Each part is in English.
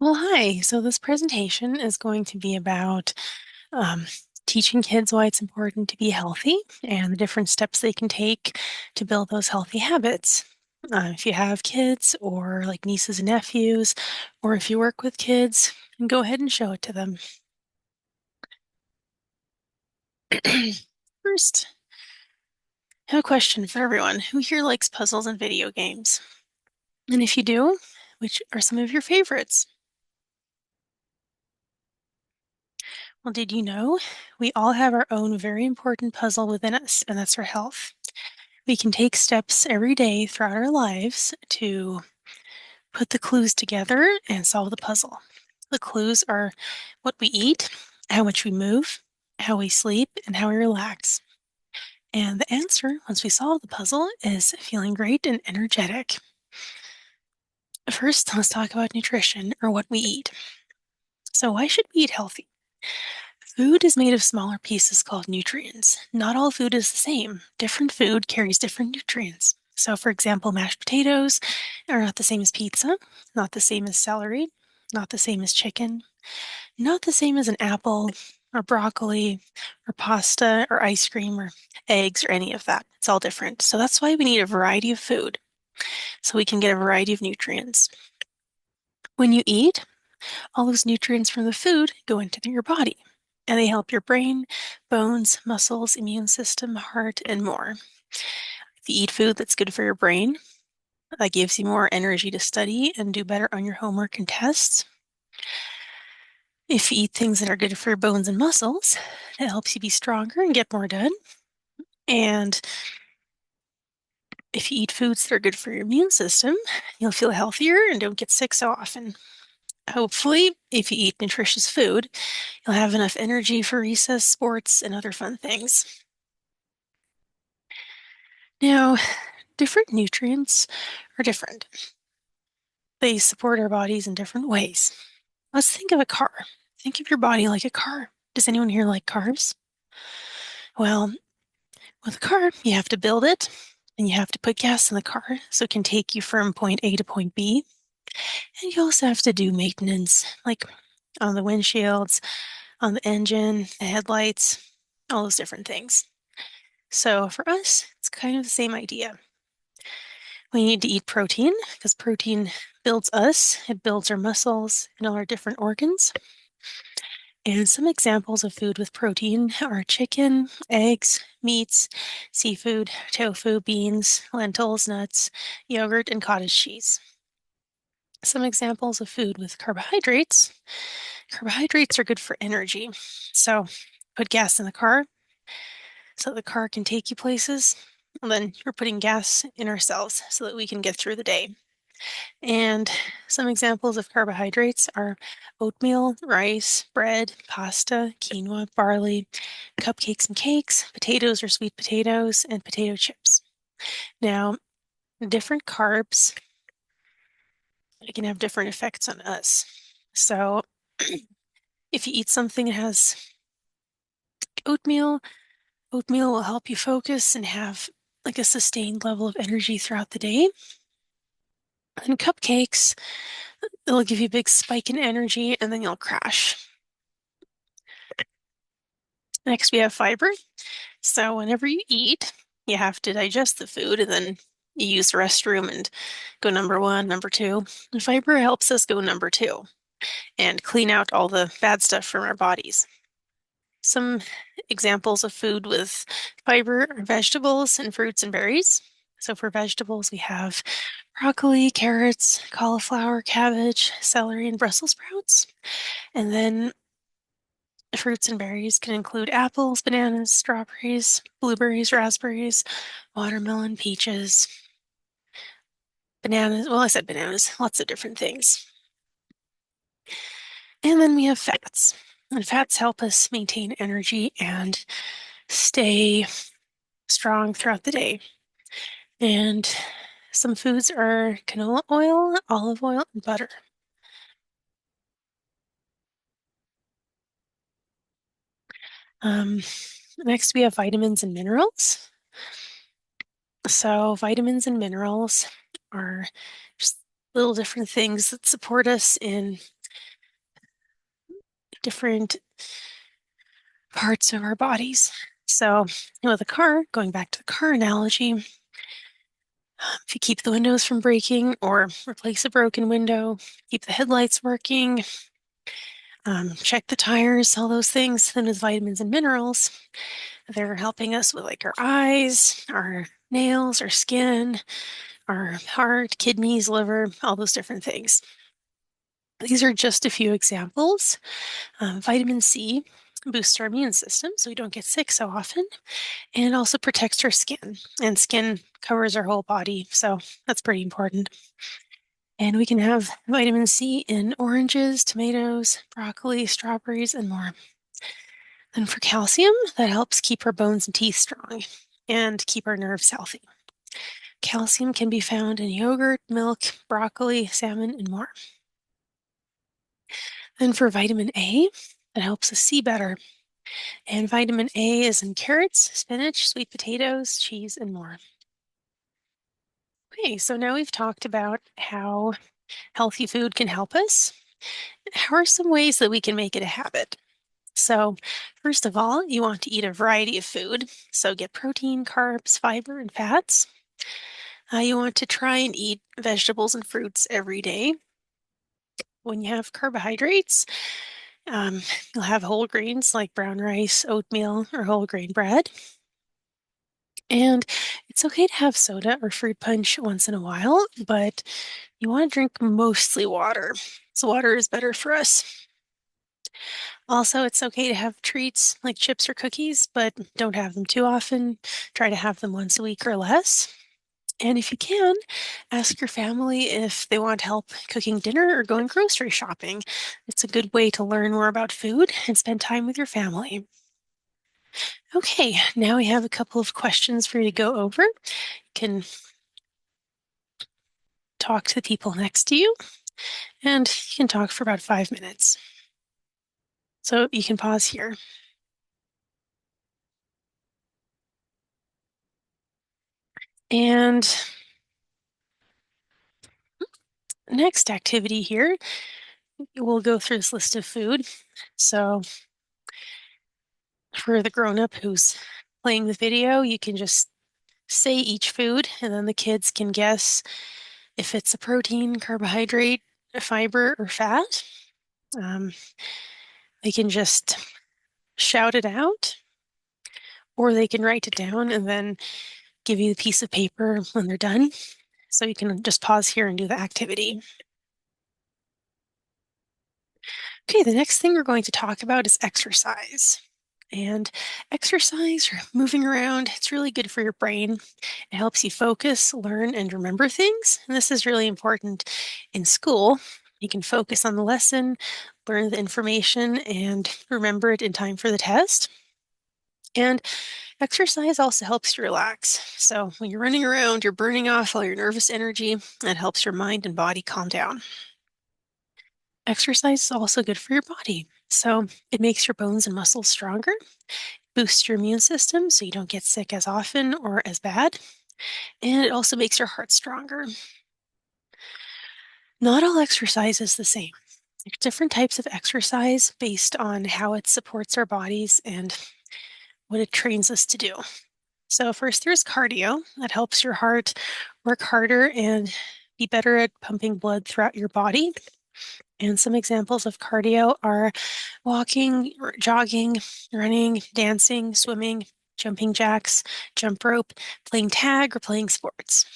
Well, hi. So this presentation is going to be about um, teaching kids why it's important to be healthy and the different steps they can take to build those healthy habits. If you have kids or like nieces and nephews, or if you work with kids, go ahead and show it to them. First, I have a question for everyone. Who here likes puzzles and video games? And if you do, which are some of your favorites? Well, did you know we all have our own very important puzzle within us, and that's our health. We can take steps every day throughout our lives to put the clues together and solve the puzzle. The clues are what we eat, how much we move, how we sleep, and how we relax. And the answer, once we solve the puzzle, is feeling great and energetic. First, let's talk about nutrition, or what we eat. So, why should we eat healthy? Food is made of smaller pieces called nutrients. Not all food is the same. Different food carries different nutrients. So, for example, mashed potatoes are not the same as pizza, not the same as celery, not the same as chicken, not the same as an apple or broccoli or pasta or ice cream or eggs or any of that. It's all different. So, that's why we need a variety of food so we can get a variety of nutrients. When you eat, all those nutrients from the food go into your body, and they help your brain, bones, muscles, immune system, heart, and more. If you eat food that's good for your brain, that gives you more energy to study and do better on your homework and tests. If you eat things that are good for your bones and muscles, it helps you be stronger and get more done. And if you eat foods that are good for your immune system, you'll feel healthier and don't get sick so often. Hopefully, if you eat nutritious food, you'll have enough energy for recess, sports, and other fun things. Now, different nutrients are different. They support our bodies in different ways. Let's think of a car. Think of your body like a car. Does anyone here like cars? Well, with a car, you have to build it and you have to put gas in the car so it can take you from point A to point B. And you also have to do maintenance, like on the windshields, on the engine, the headlights, all those different things. So for us, it's kind of the same idea. We need to eat protein because protein builds us, it builds our muscles and all our different organs. And some examples of food with protein are chicken, eggs, meats, seafood, tofu, beans, lentils, nuts, yogurt, and cottage cheese. Some examples of food with carbohydrates. Carbohydrates are good for energy. So put gas in the car so the car can take you places. And then you're putting gas in our cells so that we can get through the day. And some examples of carbohydrates are oatmeal, rice, bread, pasta, quinoa, barley, cupcakes and cakes, potatoes or sweet potatoes, and potato chips. Now, different carbs can have different effects on us. So, if you eat something that has oatmeal, oatmeal will help you focus and have like a sustained level of energy throughout the day. And cupcakes, it'll give you a big spike in energy and then you'll crash. Next, we have fiber. So whenever you eat, you have to digest the food and then you use the restroom and go number one, number two. And fiber helps us go number two and clean out all the bad stuff from our bodies. Some examples of food with fiber are vegetables and fruits and berries. So for vegetables, we have broccoli, carrots, cauliflower, cabbage, celery, and Brussels sprouts. And then fruits and berries can include apples, bananas, strawberries, blueberries, raspberries, watermelon, peaches, bananas. Well, I said bananas, lots of different things. And then we have fats. And fats help us maintain energy and stay strong throughout the day. And some foods are canola oil, olive oil, and butter. Um, Next, we have vitamins and minerals. So, vitamins and minerals are just little different things that support us in different parts of our bodies. So with a car, going back to the car analogy, if you keep the windows from breaking or replace a broken window, keep the headlights working, check the tires, all those things, then with vitamins and minerals, they're helping us with like our eyes, our nails, our skin, our heart, kidneys, liver, all those different things. These are just a few examples. Vitamin C boosts our immune system so we don't get sick so often, and it also protects our skin. And skin covers our whole body, so that's pretty important. And we can have vitamin C in oranges, tomatoes, broccoli, strawberries, and more. And for calcium, that helps keep our bones and teeth strong and keep our nerves healthy. Calcium can be found in yogurt, milk, broccoli, salmon, and more. Then for vitamin A, that helps us see better. And vitamin A is in carrots, spinach, sweet potatoes, cheese, and more. Okay, so now we've talked about how healthy food can help us. How are some ways that we can make it a habit? So, first of all, you want to eat a variety of food. So, get protein, carbs, fiber, and fats. You want to try and eat vegetables and fruits every day. When you have carbohydrates, um, you'll have whole grains like brown rice, oatmeal, or whole grain bread. And it's okay to have soda or fruit punch once in a while, but you want to drink mostly water. So, water is better for us. Also, it's okay to have treats like chips or cookies, but don't have them too often. Try to have them once a week or less. And if you can, ask your family if they want help cooking dinner or going grocery shopping. It's a good way to learn more about food and spend time with your family. Okay, now we have a couple of questions for you to go over. You can talk to the people next to you, and you can talk for about 5 minutes. So you can pause here. And next activity here, we'll go through this list of food. So for the grown-up who's playing the video, you can just say each food, and then the kids can guess if it's a protein, carbohydrate, a fiber, or fat. Um, they can just shout it out, or they can write it down and then give you the piece of paper when they're done. So you can just pause here and do the activity. Okay, the next thing we're going to talk about is exercise. And exercise or moving around, it's really good for your brain. It helps you focus, learn, and remember things. And this is really important in school. You can focus on the lesson, learn the information, and remember it in time for the test. And exercise also helps you relax. So when you're running around, you're burning off all your nervous energy. That helps your mind and body calm down. Exercise is also good for your body. So it makes your bones and muscles stronger, boosts your immune system so you don't get sick as often or as bad, and it also makes your heart stronger. Not all exercise is the same. There's different types of exercise based on how it supports our bodies and what it trains us to do. So first there's cardio that helps your heart work harder and be better at pumping blood throughout your body. And some examples of cardio are walking, jogging, running, dancing, swimming, jumping jacks, jump rope, playing tag, or playing sports.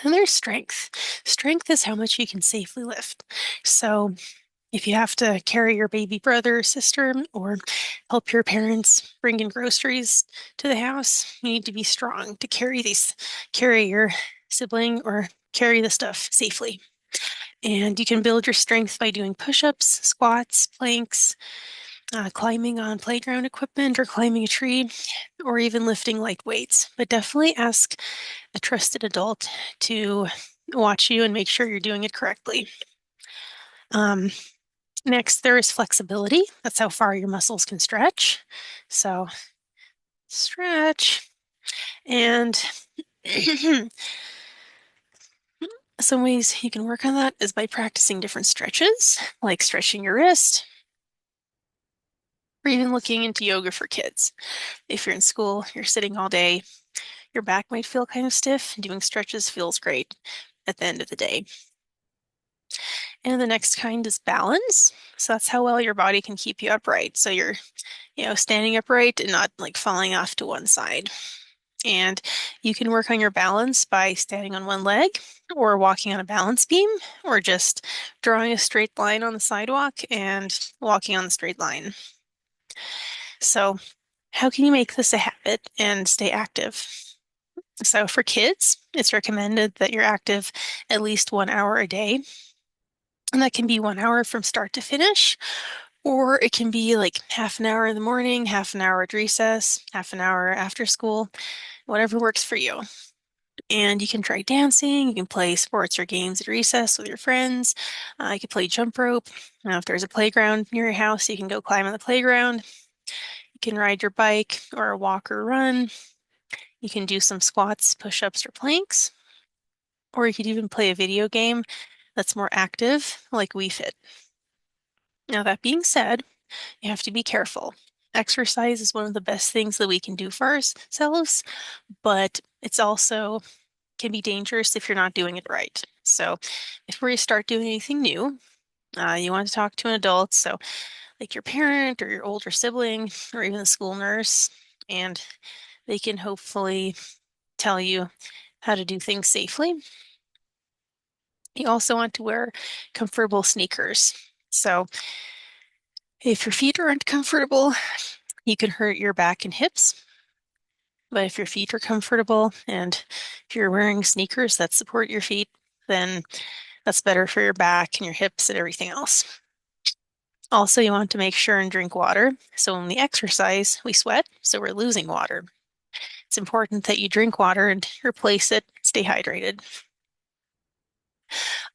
And there's strength. Strength is how much you can safely lift. So if you have to carry your baby brother or sister or help your parents bring in groceries to the house, you need to be strong to carry your sibling or carry the stuff safely. And you can build your strength by doing push-ups, squats, planks, climbing on playground equipment or climbing a tree, or even lifting light weights. But definitely ask a trusted adult to watch you and make sure you're doing it correctly. Next, there is flexibility. That's how far your muscles can stretch. So stretch. And some ways you can work on that is by practicing different stretches, like stretching your wrist, or even looking into yoga for kids. If you're in school, you're sitting all day, your back might feel kind of stiff. Doing stretches feels great at the end of the day. And the next kind is balance. So that's how well your body can keep you upright. So you're, standing upright and not like falling off to one side. And you can work on your balance by standing on one leg or walking on a balance beam or just drawing a straight line on the sidewalk and walking on the straight line. So, how can you make this a habit and stay active? So, for kids, it's recommended that you're active at least 1 hour a day. And that can be 1 hour from start to finish, or it can be like half an hour in the morning, half an hour at recess, half an hour after school, whatever works for you. And you can try dancing, you can play sports or games at recess with your friends. You can play jump rope. If there's a playground near your house, you can go climb on the playground. You can ride your bike or walk or run. You can do some squats, push-ups, or planks. Or you could even play a video game that's more active, like Wii Fit. Now, that being said, you have to be careful. Exercise is one of the best things that we can do for ourselves, but it's also can be dangerous if you're not doing it right. So, before you start doing anything new, you want to talk to an adult, so like your parent or your older sibling or even the school nurse, and they can hopefully tell you how to do things safely. You also want to wear comfortable sneakers. So, if your feet aren't comfortable, you can hurt your back and hips. But if your feet are comfortable and if you're wearing sneakers that support your feet, then that's better for your back and your hips and everything else. Also, you want to make sure and drink water. So when we exercise, we sweat, so we're losing water. It's important that you drink water and replace it, stay hydrated.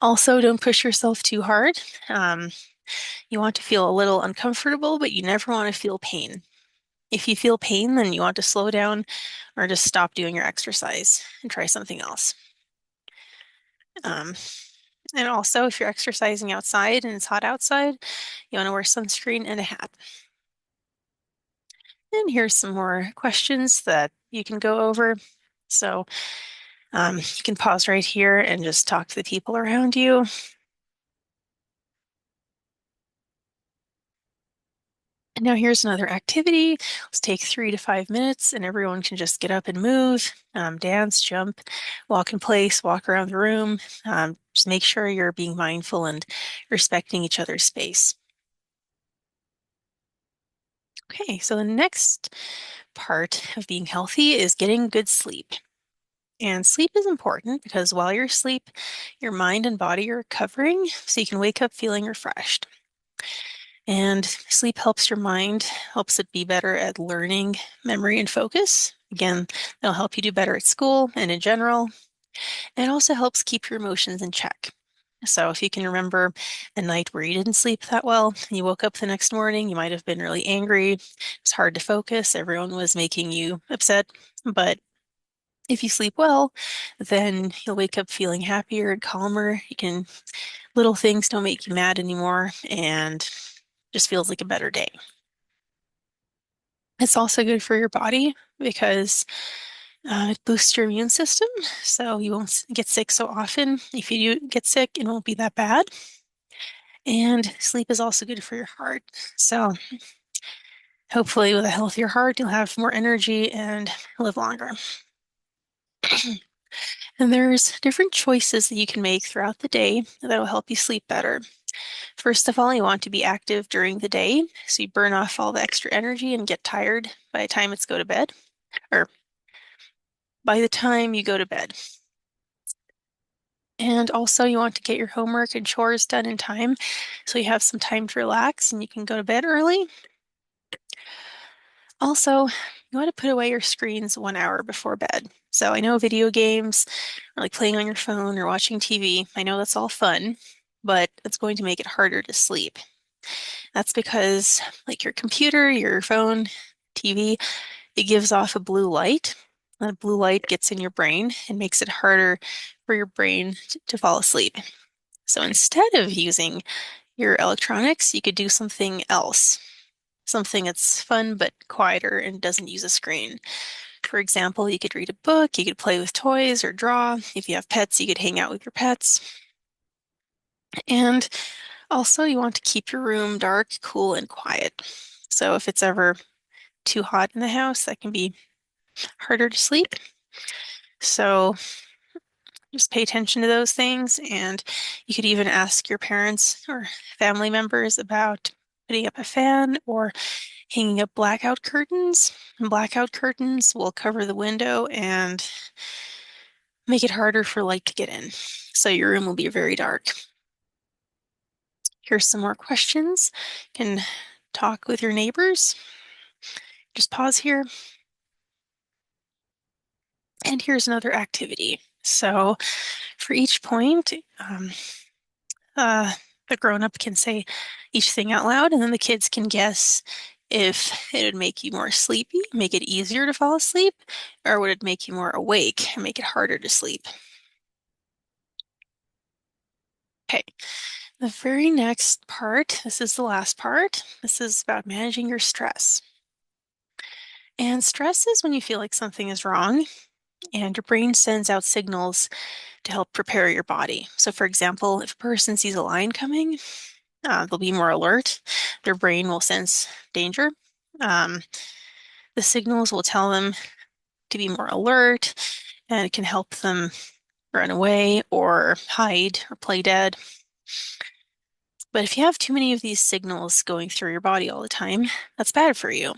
Also, don't push yourself too hard. You want to feel a little uncomfortable, but you never want to feel pain. If you feel pain, then you want to slow down or just stop doing your exercise and try something else. Um, and also, if you're exercising outside and it's hot outside, you want to wear sunscreen and a hat. And here's some more questions that you can go over. So you can pause right here and just talk to the people around you. And now here's another activity. Let's take 3 to 5 minutes and everyone can just get up and move, dance, jump, walk in place, walk around the room. Just make sure you're being mindful and respecting each other's space. Okay, so the next part of being healthy is getting good sleep. And sleep is important because while you're asleep, your mind and body are recovering, so you can wake up feeling refreshed. And sleep helps your mind, helps it be better at learning, memory, and focus. Again, it'll help you do better at school and in general. And it also helps keep your emotions in check. So if you can remember a night where you didn't sleep that well, and you woke up the next morning, you might have been really angry. It's hard to focus. Everyone was making you upset. But if you sleep well, then you'll wake up feeling happier and calmer. Little things don't make you mad anymore, and just feels like a better day. It's also good for your body because it boosts your immune system, so you won't get sick so often. If you do get sick, it won't be that bad. And sleep is also good for your heart. So hopefully, with a healthier heart, you'll have more energy and live longer. And there's different choices that you can make throughout the day that will help you sleep better. First of all, you want to be active during the day, so you burn off all the extra energy and get tired by the time it's go to bed, or by the time you go to bed. And also, you want to get your homework and chores done in time, so you have some time to relax and you can go to bed early. Also, you want to put away your screens 1 hour before bed. So I know video games, or like playing on your phone or watching TV, I know that's all fun, but it's going to make it harder to sleep. That's because like your computer, your phone, TV, it gives off a blue light. That blue light gets in your brain and makes it harder for your brain to fall asleep. So instead of using your electronics, you could do something else. something that's fun but quieter and doesn't use a screen. For example, you could read a book, you could play with toys or draw. If you have pets, you could hang out with your pets. And also, you want to keep your room dark, cool, and quiet. So if it's ever too hot in the house, that can be harder to sleep. So just pay attention to those things. And you could even ask your parents or family members about putting up a fan or hanging up blackout curtains. And blackout curtains will cover the window and make it harder for light to get in. So your room will be very dark. Here's some more questions. You can talk with your neighbors. Just pause here. And here's another activity. So for each point, uh, the grown-up can say each thing out loud, and then the kids can guess if it would make you more sleepy, make it easier to fall asleep, or would it make you more awake and make it harder to sleep? Okay, the very next part, this is the last part, this is about managing your stress. And stress is when you feel like something is wrong and your brain sends out signals to help prepare your body. So, for example, if a person sees a lion coming, they'll be more alert. Their brain will sense danger. Um, the signals will tell them to be more alert, and it can help them run away or hide or play dead. But if you have too many of these signals going through your body all the time, that's bad for you.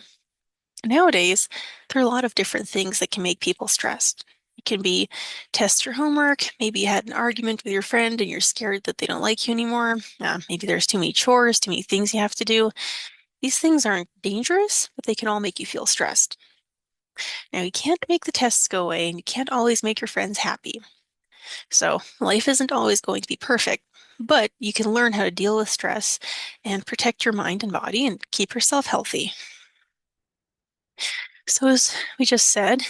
Nowadays, there are a lot of different things that can make people stressed. It can be test your homework. Maybe you had an argument with your friend and you're scared that they don't like you anymore. Maybe there's too many chores, too many things you have to do. These things aren't dangerous, but they can all make you feel stressed. Now, you can't make the tests go away and you can't always make your friends happy. So, life isn't always going to be perfect, but you can learn how to deal with stress and protect your mind and body and keep yourself healthy. So, as we just said,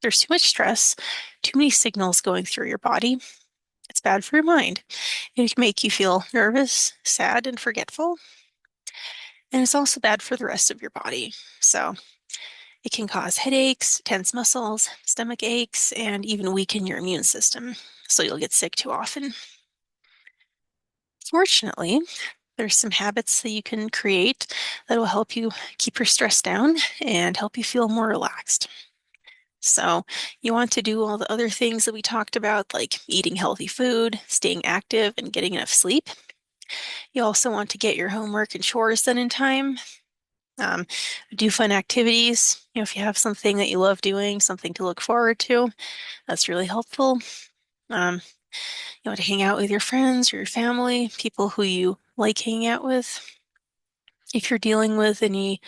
there's too much stress, too many signals going through your body. It's bad for your mind. It can make you feel nervous, sad, and forgetful. And it's also bad for the rest of your body. So, it can cause headaches, tense muscles, stomach aches, and even weaken your immune system. So, you'll get sick too often. Fortunately, there's some habits that you can create that will help you keep your stress down and help you feel more relaxed. So, you want to do all the other things that we talked about, like eating healthy food, staying active, and getting enough sleep. You also want to get your homework and chores done in time. Um, do fun activities. If you have something that you love doing, something to look forward to, that's really helpful. Um, you want to hang out with your friends or your family, people who you like hanging out with. If you're dealing with any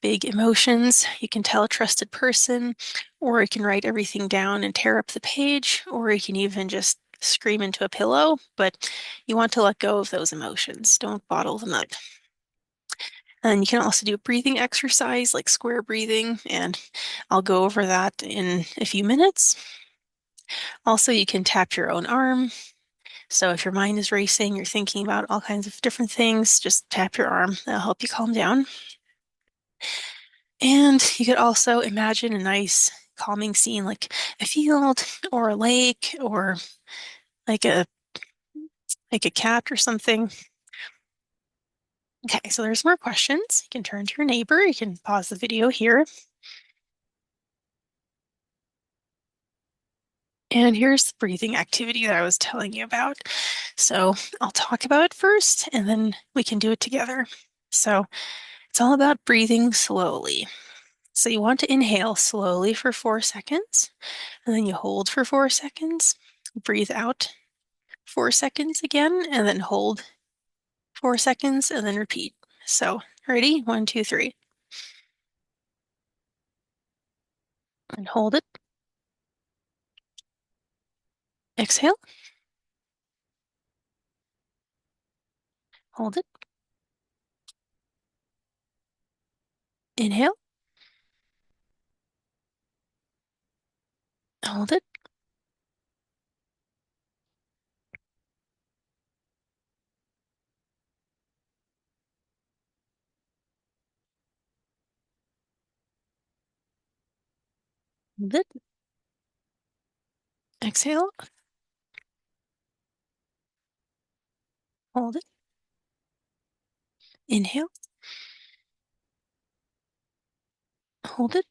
big emotions, you can tell a trusted person, or you can write everything down and tear up the page, or you can even just scream into a pillow, but you want to let go of those emotions. Don't bottle them up. And you can also do a breathing exercise like square breathing, and I'll go over that in a few minutes. Also, you can tap your own arm. So if your mind is racing, you're thinking about all kinds of different things, just tap your arm. That'll help you calm down. And you could also imagine a nice calming scene like a field or a lake or like a cat or something. Okay, so there's more questions. You can turn to your neighbor. You can pause the video here. And here's the breathing activity that I was telling you about. So I'll talk about it first and then we can do it together. So it's all about breathing slowly. So you want to inhale slowly for 4 seconds, and then you hold for 4 seconds. Breathe out 4 seconds again, and then hold 4 seconds, and then repeat. So, ready? 1, 2, 3. And hold it. Exhale. Hold it. Inhale. Hold it. Hold it. Exhale. Hold it. Inhale. Hold it.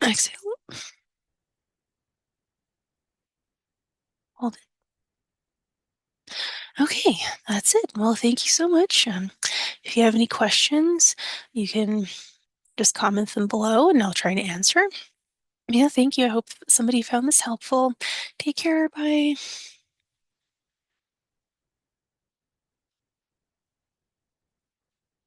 Exhale. Hold it. Okay, that's it. Well, thank you so much. If you have any questions, you can just comment them below and I'll try to answer. Yeah, thank you. I hope somebody found this helpful. Take care. Bye.